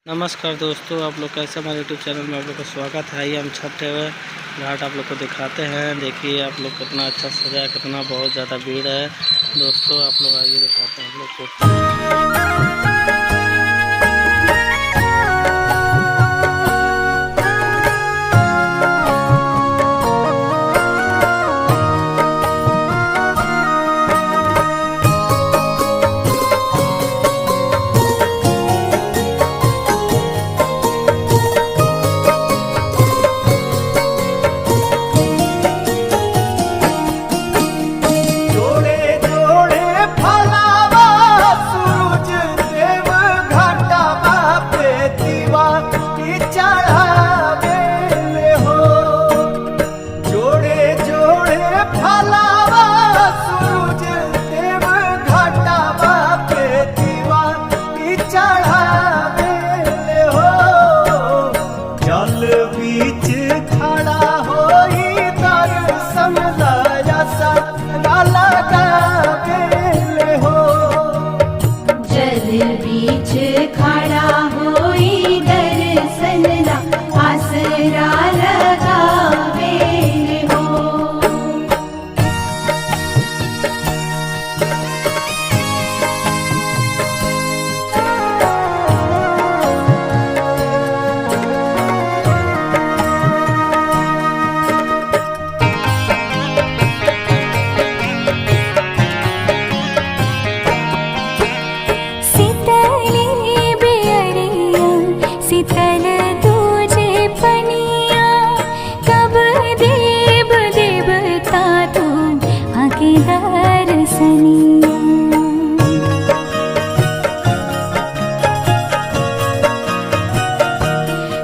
नमस्कार दोस्तों, आप लोग कैसे हमारे यूट्यूब चैनल में आप लोग का स्वागत है। आइए हम छठ घाट आप लोग को दिखाते हैं। देखिए आप लोग कितना अच्छा सजा है, कितना बहुत ज़्यादा भीड़ है दोस्तों। आप लोग आइए दिखाते हैं आप लोग को। बीच खड़ा होई दर्शन ला आसरा लगावे हो। शीतल तुझे पनिया कब देव देवता तू आके दर्शनिया।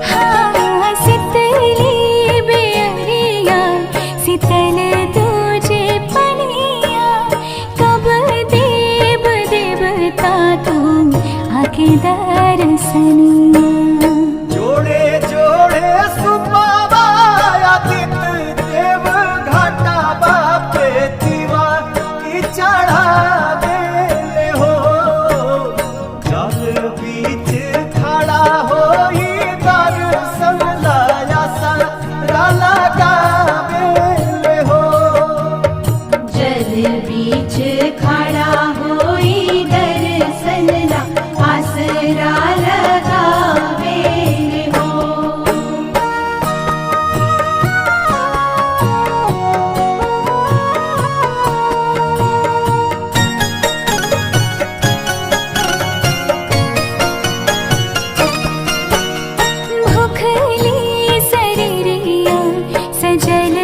हाँ शीतली बेअरिया शीतल तुझे पनिया कब देव देवता तू आके दर्शनिया। बीच खड़ा होई दर्शन ला आसरा लगावे हो। भूखली शरीरिया सजल